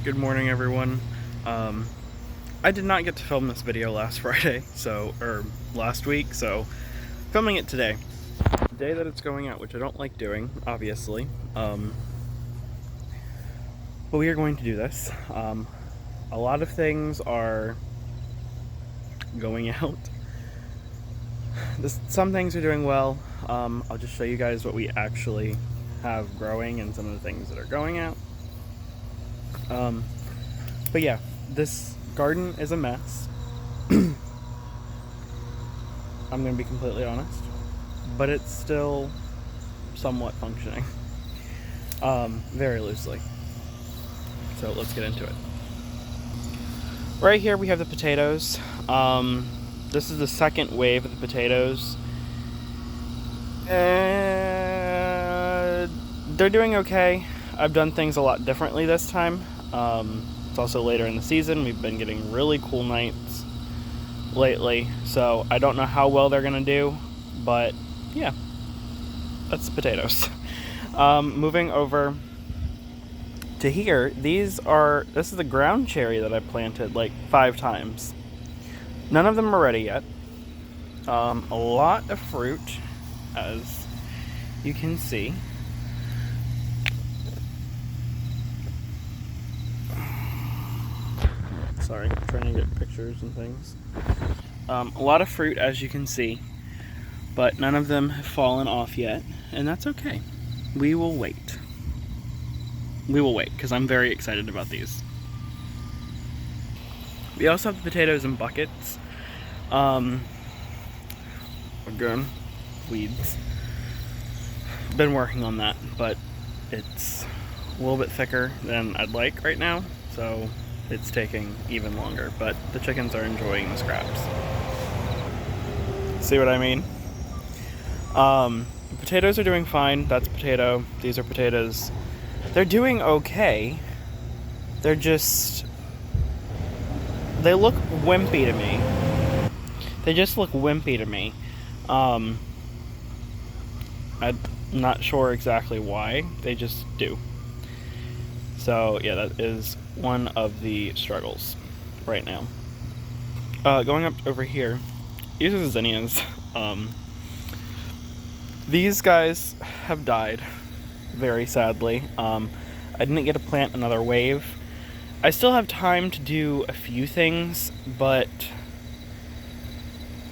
Good morning, everyone. I did not get to film this video last Friday, or last week, so filming it today. The day that it's going out, which I don't like doing, obviously. But we are going to do this. A lot of things are going out. Some things are doing well. I'll just show you guys what we actually have growing and some of the things that are going out. But yeah, this garden is a mess. I'm gonna be completely honest, but it's still somewhat functioning, very loosely. So let's get into it. Right here we have the potatoes. This is the second wave of the potatoes. They're doing okay. I've done things a lot differently this time. It's also later in the season. We've been getting really cool nights lately, so I don't know how well they're gonna do, but yeah, that's the potatoes. Moving over to here, this is the ground cherry that I planted like 5 times. None of them are ready yet. A lot of fruit, as you can see. Sorry, I'm trying to get pictures and things. A lot of fruit, as you can see, but none of them have fallen off yet, and that's okay. We will wait. We will wait, because I'm very excited about these. We also have the potatoes in buckets. Again, weeds. Been working on that, but it's a little bit thicker than I'd like right now, so it's taking even longer, but the chickens are enjoying the scraps. See what I mean? The potatoes are doing fine. That's potato. These are potatoes. They're doing okay. They look wimpy to me. They just look wimpy to me. I'm not sure exactly why. They just do. So yeah, that is one of the struggles right now. Going up over here, these are the zinnias. These guys have died, very sadly. I didn't get to plant another wave. I still have time to do a few things, but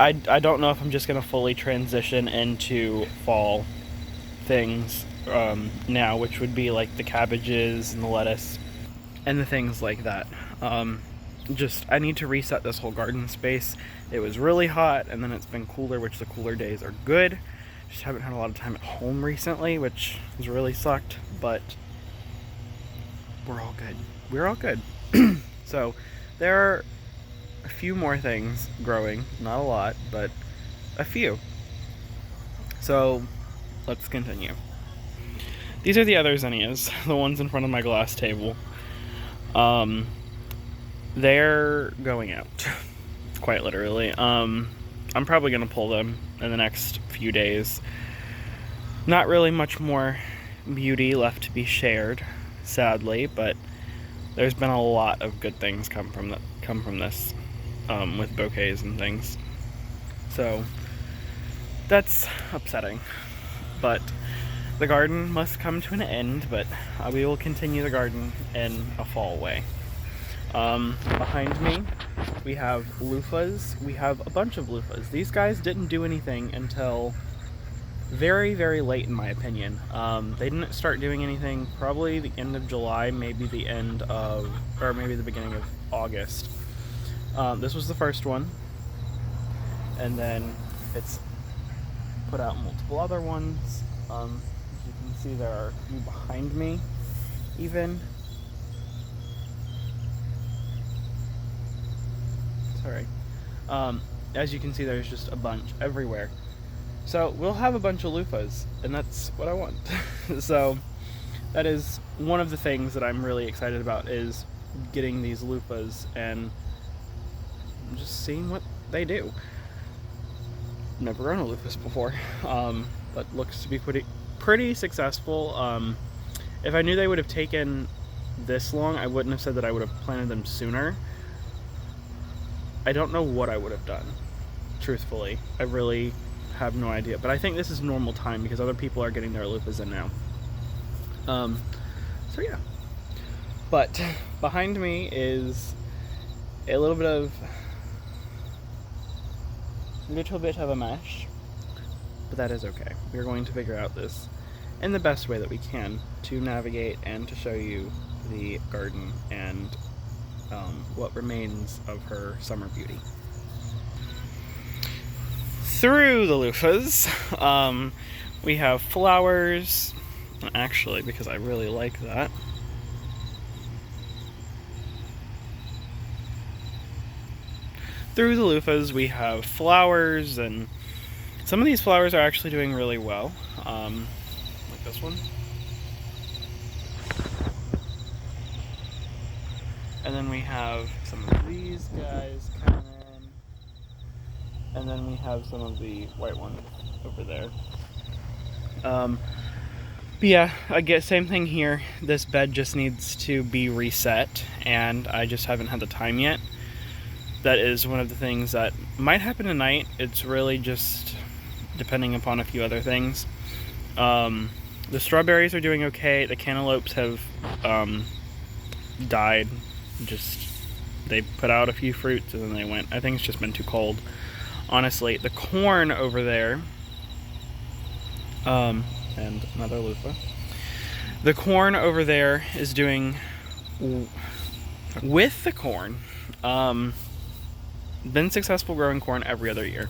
I don't know if I'm just going to fully transition into fall things now, which would be like the cabbages and the lettuce and the things like that. I need to reset this whole garden space. It was really hot, and then it's been cooler, which the cooler days are good. Just haven't had a lot of time at home recently, which has really sucked, but we're all good. We're all good. So there are a few more things growing, not a lot, but a few. So let's continue. These are the other zinnias, the ones in front of my glass table. They're going out, quite literally. I'm probably gonna pull them in the next few days. Not really much more beauty left to be shared, sadly, but there's been a lot of good things come from this, with bouquets and things. So that's upsetting, but the garden must come to an end, but we will continue the garden in a fall way. Behind me, we have loofahs. We have a bunch of loofahs. These guys didn't do anything until very, very late, in my opinion. They didn't start doing anything probably the end of July, maybe the beginning of August. This was the first one, and then it's put out multiple other ones. As you can see, there are a few behind me, even. Sorry. As you can see, there's just a bunch everywhere. So we'll have a bunch of loofahs, and that's what I want. So that is one of the things that I'm really excited about, is getting these loofahs and just seeing what they do. Never grown a loofahs before, but looks to be pretty successful. If I knew they would have taken this long, I wouldn't have said that I would have planted them sooner. I don't know what I would have done, truthfully. I really have no idea. But I think this is normal time because other people are getting their loofahs in now. So yeah. But behind me is a little bit of a mess, but that is okay. We're going to figure out this in the best way that we can to navigate and to show you the garden and what remains of her summer beauty. Through the loofahs, we have flowers, actually, because I really like that. Through the loofahs, we have flowers, and some of these flowers are actually doing really well, like this one. And then we have some of these guys coming in, and then we have some of the white ones over there. But yeah, I guess same thing here. This bed just needs to be reset, and I just haven't had the time yet. That is one of the things that might happen tonight. It's really just depending upon a few other things. The strawberries are doing okay. The cantaloupes have died. They put out a few fruits and then they went. I think it's just been too cold, honestly. The corn over there, and another loofah. The corn over there is doing with the corn. Been successful growing corn every other year.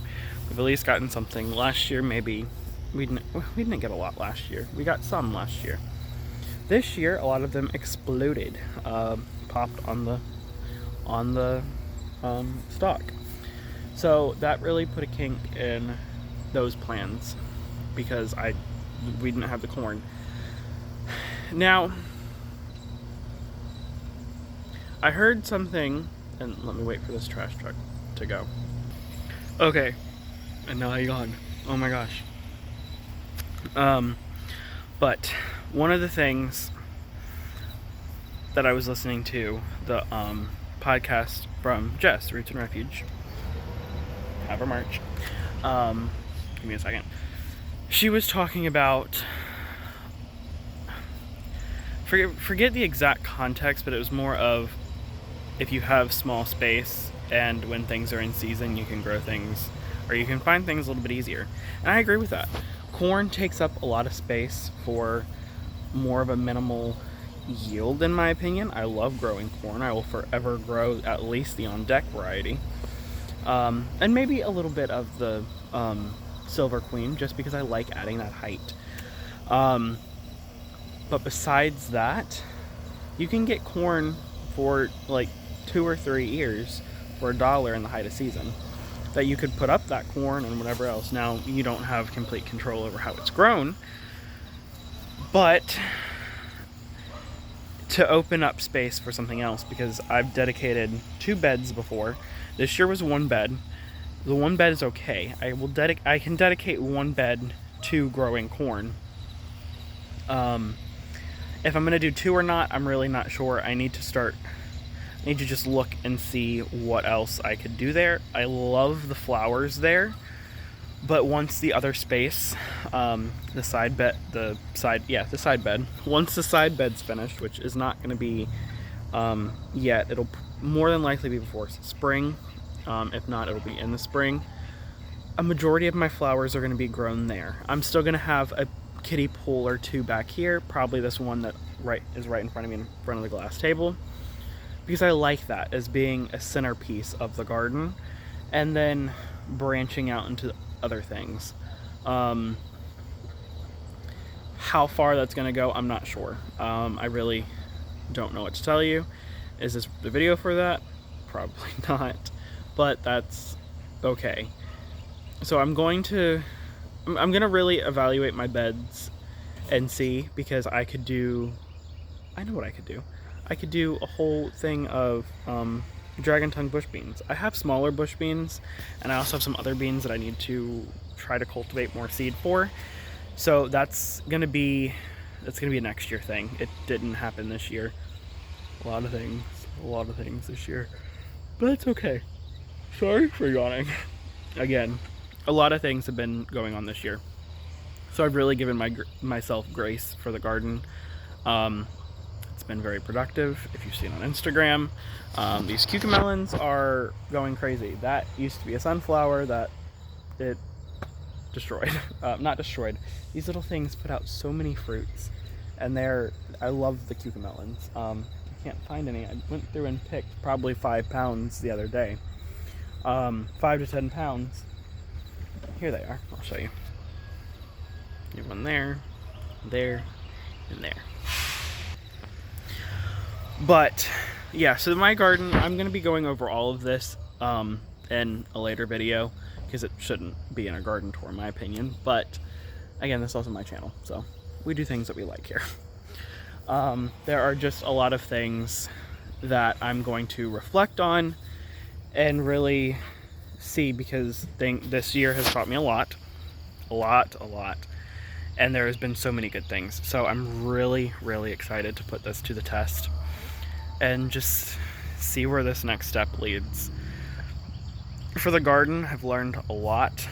We've at least gotten something. Last year, maybe we didn't get a lot last year. We got some last year. This year, a lot of them exploded, popped on the stalk. So that really put a kink in those plans because we didn't have the corn. Now, I heard something, and let me wait for this trash truck to go. Okay, and now he's gone. Oh my gosh. But one of the things that I was listening to, the podcast from Jess, Roots and Refuge, have her merch. Give me a second. She was talking about, forget the exact context, but it was more of if you have small space and when things are in season, you can grow things, or you can find things a little bit easier. And I agree with that. Corn takes up a lot of space for more of a minimal yield, in my opinion. I love growing corn. I will forever grow at least the on-deck variety. And maybe a little bit of the Silver Queen, just because I like adding that height. But besides that, you can get corn for like 2 or 3 ears for $1 in the height of season. That you could put up that corn and whatever else. Now, you don't have complete control over how it's grown, but to open up space for something else, because I've dedicated 2 beds before. This year was 1 bed. The 1 bed is okay. I can dedicate 1 bed to growing corn. If I'm gonna do 2 or not, I'm really not sure. I need to just look and see what else I could do there. I love the flowers there, but once the other space, the side bed, once the side bed's finished, which is not going to be yet, it'll more than likely be before spring. If not, it'll be in the spring. A majority of my flowers are going to be grown there. I'm still going to have a kiddie pool or 2 back here, probably this one that is right in front of me, in front of the glass table, because I like that as being a centerpiece of the garden, and then branching out into other things. How far that's going to go, I'm not sure. I really don't know what to tell you. Is this the video for that? Probably not, but that's okay. So I'm going to really evaluate my beds and see, because I know what I could do. I could do a whole thing of dragon tongue bush beans. I have smaller bush beans, and I also have some other beans that I need to try to cultivate more seed for. So that's gonna be a next year thing. It didn't happen this year. A lot of things this year. But it's okay. Sorry for yawning. Again, a lot of things have been going on this year. So I've really given myself grace for the garden. It's been very productive. If you've seen on Instagram, these cucamelons are going crazy. That used to be a sunflower that it destroyed. Not destroyed. These little things put out so many fruits, and I love the cucamelons. I can't find any. I went through and picked probably 5 pounds the other day. 5 to 10 pounds. Here they are. I'll show you. You have one there, there, and there. But yeah, so my garden, I'm going to be going over all of this in a later video, because it shouldn't be in a garden tour in my opinion. But again, this is also my channel, so we do things that we like here. There are just a lot of things that I'm going to reflect on and really see, because this year has taught me a lot. And there has been so many good things. So I'm really, really excited to put this to the test and just see where this next step leads. For the garden, I've learned a lot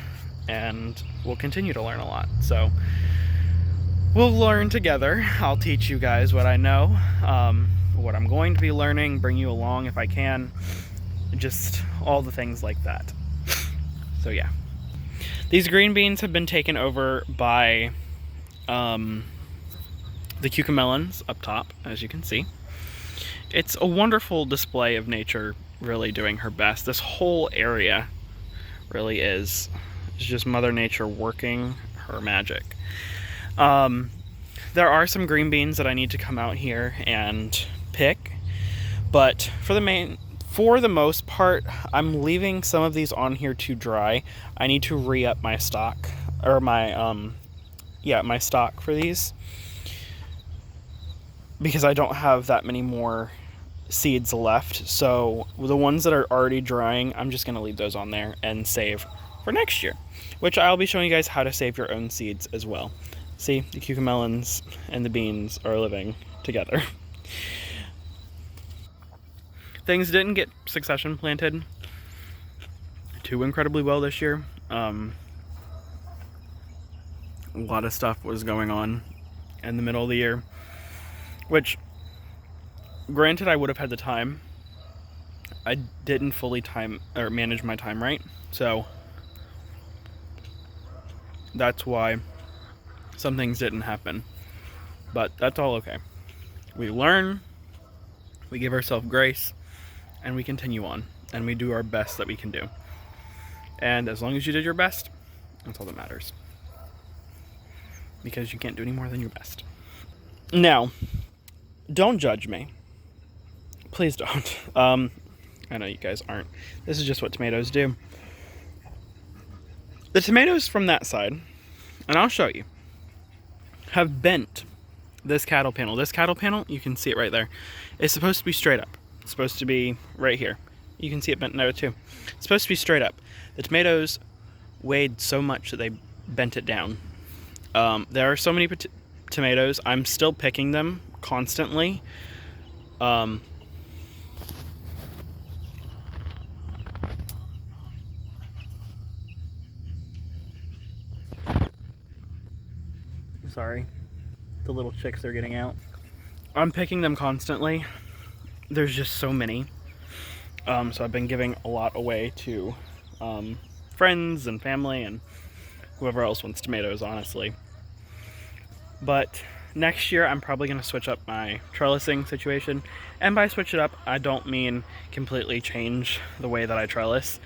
and we'll continue to learn a lot. So we'll learn together. I'll teach you guys what I know, what I'm going to be learning, bring you along if I can, just all the things like that. So yeah. These green beans have been taken over by the cucamelons up top, as you can see. It's a wonderful display of nature really doing her best. This whole area really is. It's just Mother Nature working her magic. There are some green beans that I need to come out here and pick, but for the most part, I'm leaving some of these on here to dry. I need to re-up my stock, or my stock for these, because I don't have that many more seeds left. So the ones that are already drying, I'm just going to leave those on there and save for next year, which I'll be showing you guys how to save your own seeds as well. See, the cucamelons and the beans are living together. Things didn't get succession planted too incredibly well this year. A lot of stuff was going on in the middle of the year, which, granted, I would have had the time. I didn't fully manage my time right, so that's why some things didn't happen. But that's all okay. We learn, we give ourselves grace, and we continue on, and we do our best that we can do. And as long as you did your best, that's all that matters. Because you can't do any more than your best. Now, don't judge me. Please don't. I know you guys aren't. This is just what tomatoes do. The tomatoes from that side, and I'll show you, have bent this cattle panel. This cattle panel, you can see it right there, is supposed to be straight up. It's supposed to be right here. You can see it bent there too. It's supposed to be straight up. The tomatoes weighed so much that they bent it down. There are so many tomatoes. I'm still picking them constantly. Sorry, the little chicks are getting out. I'm picking them constantly. There's just so many. So I've been giving a lot away to friends and family and whoever else wants tomatoes, honestly. But next year I'm probably going to switch up my trellising situation. And by switch it up, I don't mean completely change the way that I trellis.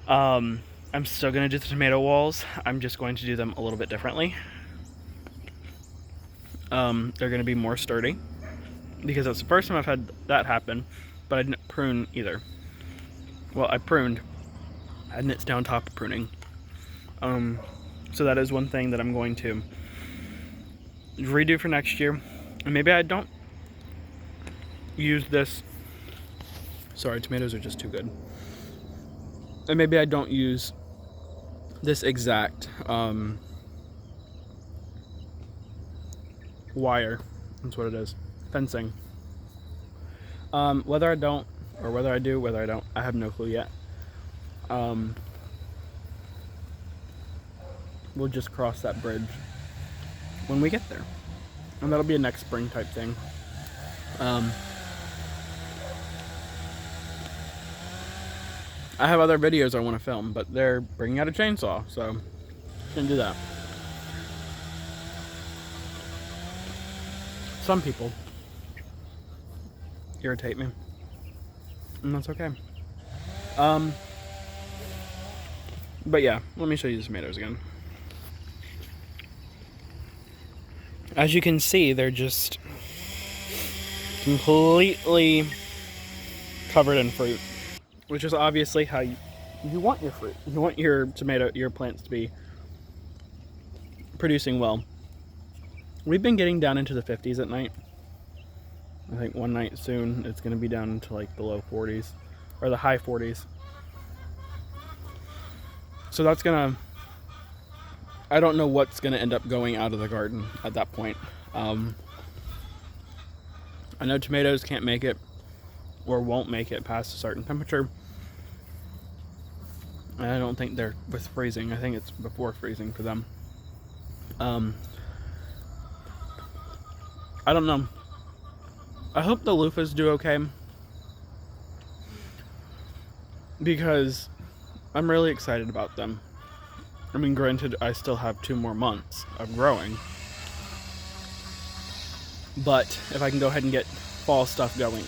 I'm still going to do the tomato walls. I'm just going to do them a little bit differently. They're going to be more sturdy, because that's the first time I've had that happen, but I didn't prune either. Well, I pruned. I nipped down top of pruning. So that is one thing that I'm going to redo for next year. And maybe I don't use this. Sorry, tomatoes are just too good. And maybe I don't use this exact wire. That's what it is. Fencing. Whether I don't, or whether I do, whether I don't, I have no clue yet. We'll just cross that bridge when we get there. And that'll be a next spring type thing. I have other videos I want to film, but they're bringing out a chainsaw, so can't do that. Some people irritate me, and that's okay. But yeah, let me show you the tomatoes again. As you can see, they're just completely covered in fruit, which is obviously how you want your fruit. You want your your plants to be producing well. We've been getting down into the 50s at night. I think one night soon it's going to be down into like the low 40s or the high 40s. So that's gonna, I don't know what's gonna end up going out of the garden at that point. I know tomatoes can't make it or won't make it past a certain temperature. And I don't think they're with freezing. I think it's before freezing for them. I don't know. I hope the loofahs do okay, because I'm really excited about them. I mean, granted, I still have 2 more months of growing, but if I can go ahead and get fall stuff going,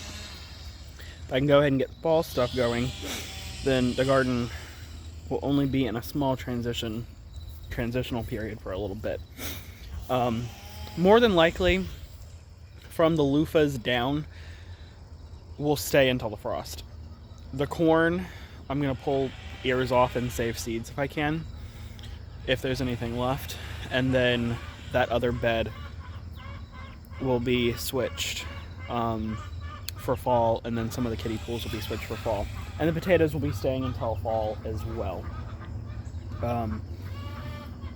then the garden will only be in a small transitional period for a little bit. More than likely, from the loofahs down, will stay until the frost. The corn, I'm gonna pull ears off and save seeds if I can, if there's anything left, and then that other bed will be switched for fall, and then some of the kiddie pools will be switched for fall, and the potatoes will be staying until fall as well,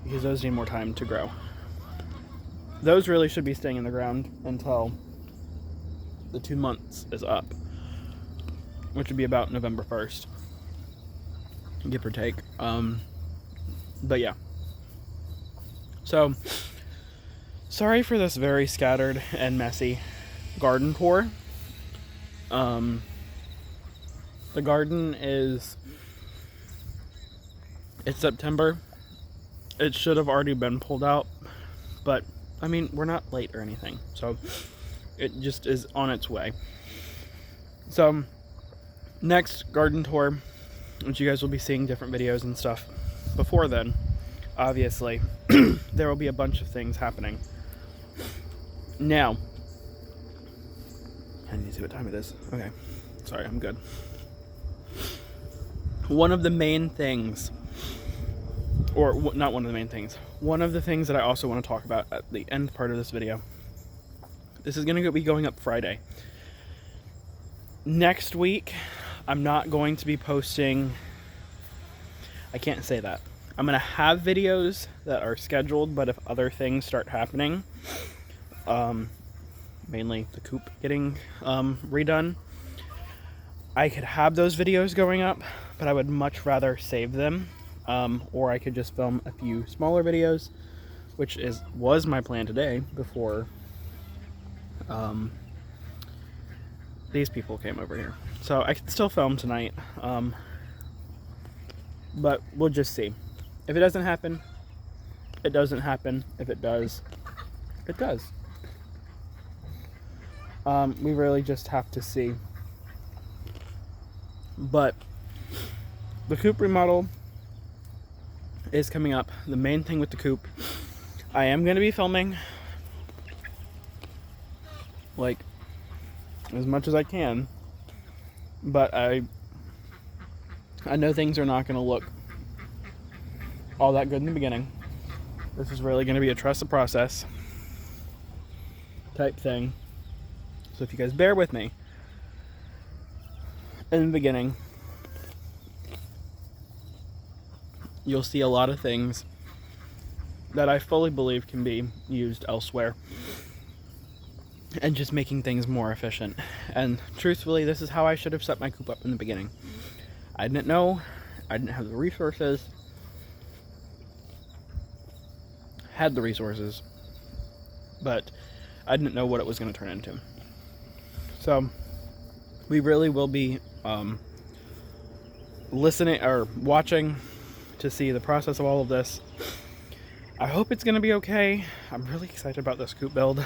because those need more time to grow. Those really should be staying in the ground until the 2 months is up, which would be about November 1st, give or take. But yeah. So, sorry for this very scattered and messy garden tour. The garden it's September. It should have already been pulled out, but I mean, we're not late or anything, so it just is on its way. So, next garden tour, which you guys will be seeing different videos and stuff before then, obviously, there will be a bunch of things happening. Now, I need to see what time it is. Okay, sorry, I'm good. One of the main things, or not one of the main things, one of the things that I also want to talk about at the end part of this video, this is going to be going up Friday. Next week, I'm not going to be posting, I can't say that. I'm going to have videos that are scheduled, but if other things start happening, mainly the coop getting redone, I could have those videos going up, but I would much rather save them, or I could just film a few smaller videos, which was my plan today before these people came over here. So I can still film tonight, but we'll just see. If it doesn't happen, it doesn't happen. If it does, it does. We really just have to see. But the coop remodel is coming up. The main thing with the coop, I am going to be filming like as much as I can, but I know things are not going to look all that good in the beginning. This is really going to be a trust the process type thing. So if you guys bear with me in the beginning, you'll see a lot of things that I fully believe can be used elsewhere. and just making things more efficient. And truthfully, this is how I should have set my coop up in the beginning. I didn't know, I didn't have the resources. Had the resources, but I didn't know what it was going to turn into. So we really will be listening or watching to see the process of all of this. I hope it's going to be okay. I'm really excited about this coop build,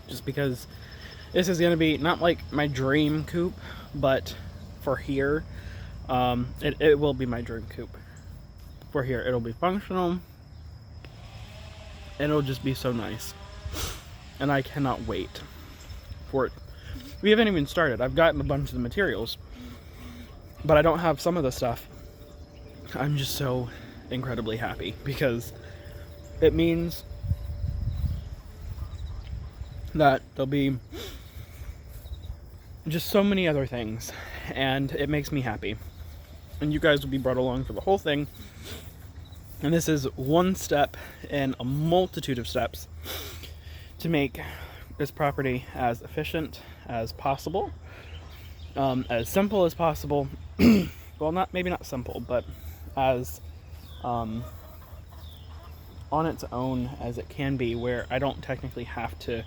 just because this is going to be not like my dream coop, but for here, it will be my dream coop. For here, it'll be functional, and it'll just be so nice. And I cannot wait for it. We haven't even started. I've gotten a bunch of the materials, but I don't have some of the stuff. I'm just so incredibly happy because it means that there'll be just so many other things, and it makes me happy. And you guys will be brought along for the whole thing. And this is one step in a multitude of steps to make this property as efficient as possible, as simple as possible. Well, maybe not simple, but as on its own as it can be, where I don't technically have to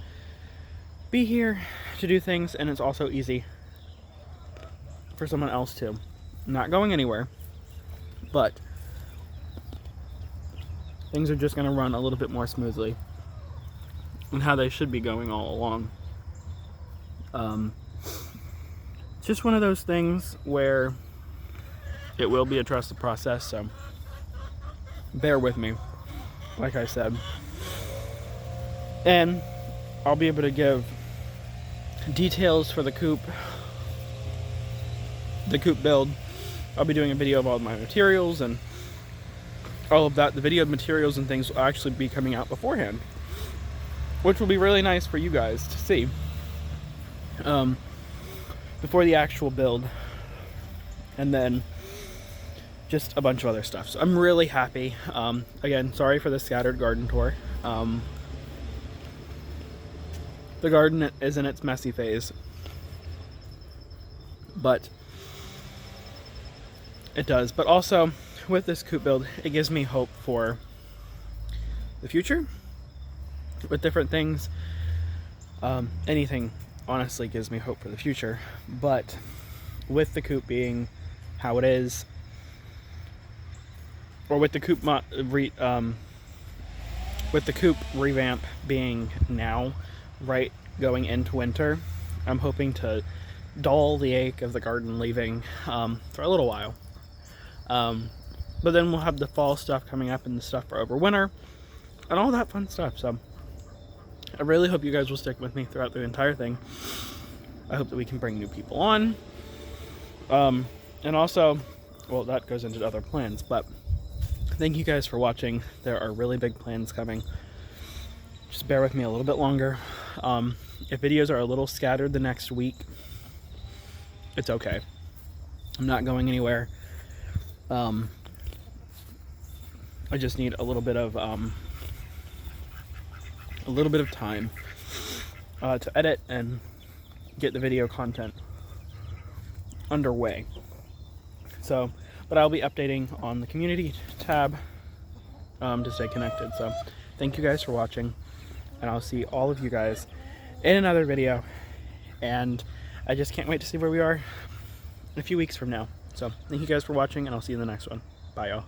be here to do things, and it's also easy for someone else to. I'm not going anywhere, but things are just going to run a little bit more smoothly and how they should be going all along. It's just one of those things where it will be a trusted process, so bear with me, like I said. And I'll be able to give details for the coop build. I'll be doing a video of all of my materials and all of that. The video materials and things will actually be coming out beforehand, which will be really nice for you guys to see before the actual build, and then just a bunch of other stuff. So I'm really happy. Again, sorry for the scattered garden tour. The garden is in its messy phase, but it does. But also, with this coop build, it gives me hope for the future with different things. Anything honestly gives me hope for the future, but with the coop being how it is, or with the coop revamp being now, right, going into winter, I'm hoping to dull the ache of the garden leaving for a little while. But then we'll have the fall stuff coming up and the stuff for over winter and all that fun stuff. So I really hope you guys will stick with me throughout the entire thing. I hope that we can bring new people on. And also, well, that goes into other plans, but thank you guys for watching. There are really big plans coming. Just bear with me a little bit longer. If videos are a little scattered the next week, it's okay. I'm not going anywhere. I just need a little bit of time to edit and get the video content underway. So, but I'll be updating on the community tab to stay connected. So thank you guys for watching, and I'll see all of you guys in another video. And I just can't wait to see where we are a few weeks from now. So thank you guys for watching, and I'll see you in the next one. Bye, y'all.